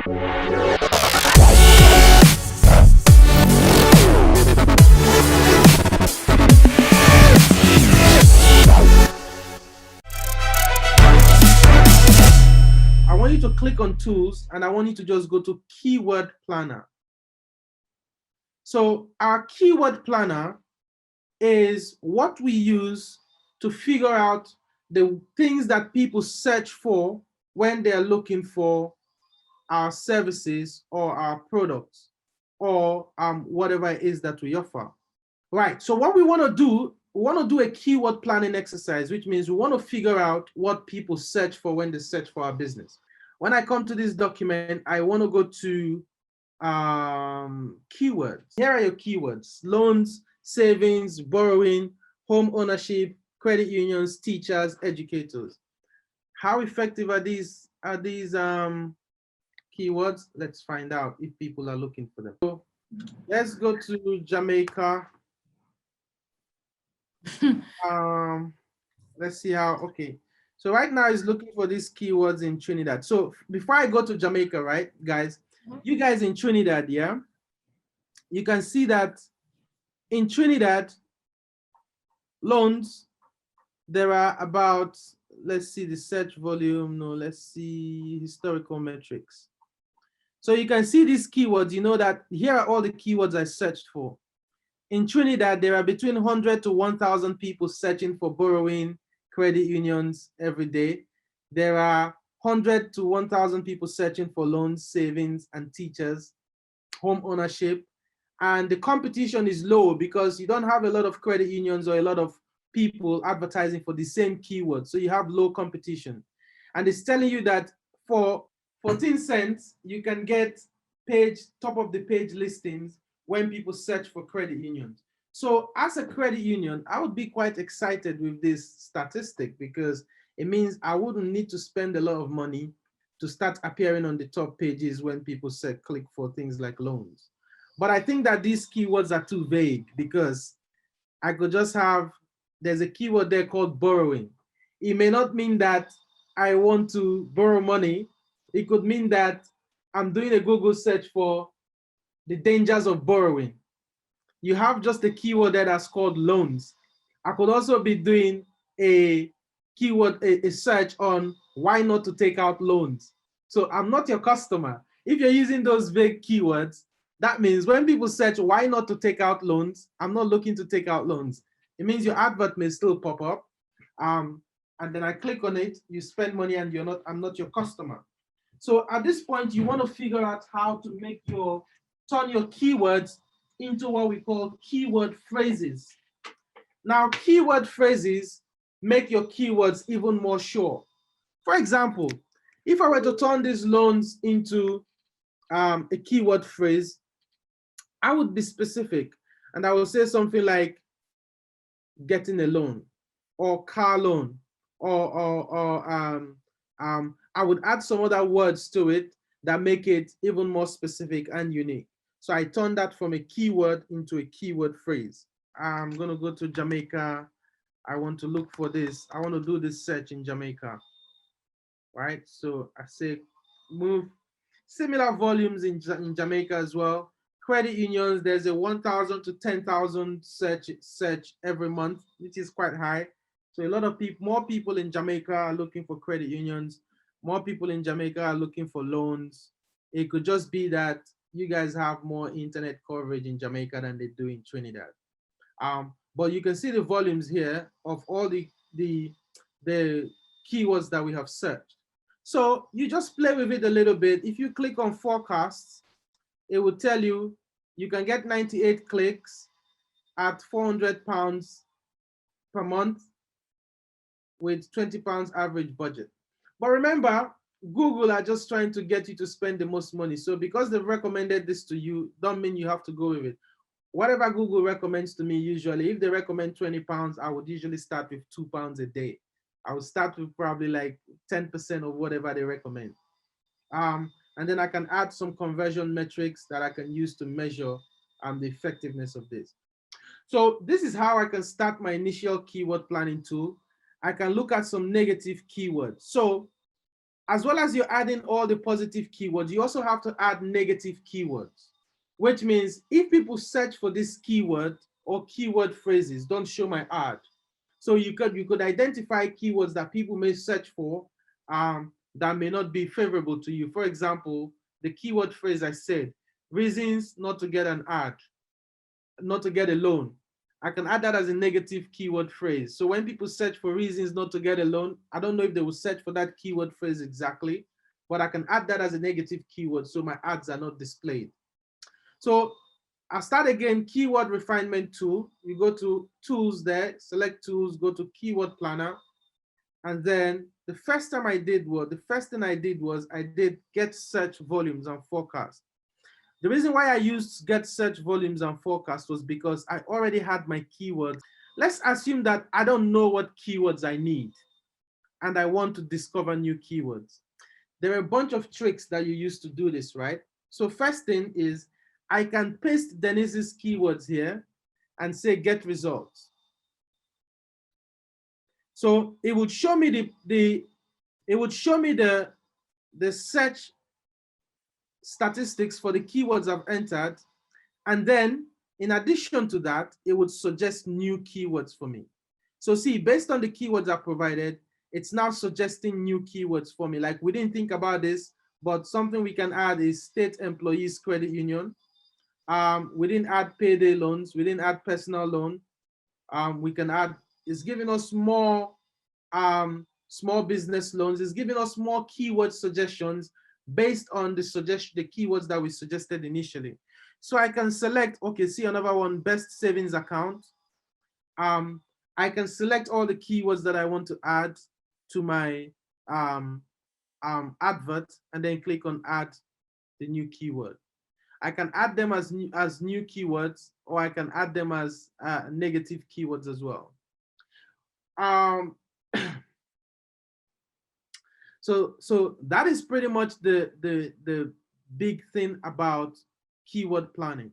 I want you to click on tools and I want you to just go to keyword planner. So our keyword planner is what we use to figure out the things that people search for when they're looking for our services or our products or whatever it is that we offer. Right, so what we want to do a keyword planning exercise, which means we want to figure out what people search for when they search for our business. When I come to this document, I want to go to keywords. Here are your keywords: loans, savings, borrowing, home ownership, credit unions, teachers, educators. How effective are these keywords? Let's find out if people are looking for them. So let's go to Jamaica. Let's see how, okay. So right now it's looking for these keywords in Trinidad. So before I go to Jamaica, right, guys, you guys in Trinidad, yeah, you can see that in Trinidad, loans, there are about, let's see the search volume, no, let's see historical metrics. So you can see these keywords, you know that here are all the keywords I searched for. In Trinidad, there are between 100 to 1,000 people searching for borrowing, credit unions every day. There are 100 to 1,000 people searching for loans, savings, and teachers, home ownership. And the competition is low because you don't have a lot of credit unions or a lot of people advertising for the same keyword. So you have low competition. And it's telling you that for 14 cents, you can get top of the page listings when people search for credit unions. So as a credit union, I would be quite excited with this statistic because it means I wouldn't need to spend a lot of money to start appearing on the top pages when people say click for things like loans. But I think that these keywords are too vague because I could just have, there's a keyword there called borrowing. It may not mean that I want to borrow money. It could mean that I'm doing a Google search for the dangers of borrowing. You have just a keyword there that's called loans. I could also be doing a keyword, a search on why not to take out loans. So I'm not your customer. If you're using those vague keywords, that means when people search why not to take out loans, I'm not looking to take out loans. It means your advert may still pop up. And then I click on it, you spend money and I'm not your customer. So at this point, you want to figure out how to turn your keywords into what we call keyword phrases. Now, keyword phrases make your keywords even more sure. For example, if I were to turn these loans into a keyword phrase, I would be specific and I would say something like getting a loan or car loan or I would add some other words to it that make it even more specific and unique. So I turned that from a keyword into a keyword phrase. I'm going to go to Jamaica. I want to look for this. I want to do this search in Jamaica. Right? So I say move. Similar volumes in Jamaica as well. Credit unions, there's a 1,000 to 10,000 search every month, which is quite high. So a lot of people, more people in Jamaica are looking for credit unions. More people in Jamaica are looking for loans. It could just be that you guys have more internet coverage in Jamaica than they do in Trinidad. But you can see the volumes here of all the keywords that we have searched. So you just play with it a little bit. If you click on forecasts, it will tell you you can get 98 clicks at £400 per month with £20 average budget. But remember, Google are just trying to get you to spend the most money. So because they've recommended this to you, don't mean you have to go with it. Whatever Google recommends to me, usually, if they recommend £20, I would usually start with £2 a day. I would start with probably like 10% of whatever they recommend. And then I can add some conversion metrics that I can use to measure the effectiveness of this. So this is how I can start my initial keyword planning tool. I can look at some negative keywords. So as well as you're adding all the positive keywords, you also have to add negative keywords, which means if people search for this keyword or keyword phrases, don't show my ad. So you could identify keywords that people may search for that may not be favorable to you. For example, the keyword phrase I said, reasons not to get an ad, not to get a loan. I can add that as a negative keyword phrase. So when people search for reasons not to get a loan, I don't know if they will search for that keyword phrase exactly, but I can add that as a negative keyword so my ads are not displayed. So I'll start again, keyword refinement tool. You go to tools there, select tools, go to keyword planner. And then the first thing I did was I did get search volumes and forecast. The reason why I used get search volumes and forecast was because I already had my keywords. Let's assume that I don't know what keywords I need and I want to discover new keywords. There are a bunch of tricks that you use to do this, right? So first thing is I can paste Denise's keywords here and say get results. So it would show me the search statistics for the keywords I've entered. And then in addition to that, it would suggest new keywords for me. So see, based on the keywords I provided, it's now suggesting new keywords for me. Like we didn't think about this, but something we can add is state employees credit union. We didn't add payday loans. We didn't add personal loan. We can add, it's giving us more small business loans. It's giving us more keyword suggestions based on the keywords that we suggested initially. So I can select, okay, see another one, best savings account. I can select all the keywords that I want to add to my advert and then click on add the new keyword. I can add them as new keywords, or I can add them as negative keywords as well. So that is pretty much the big thing about keyword planning.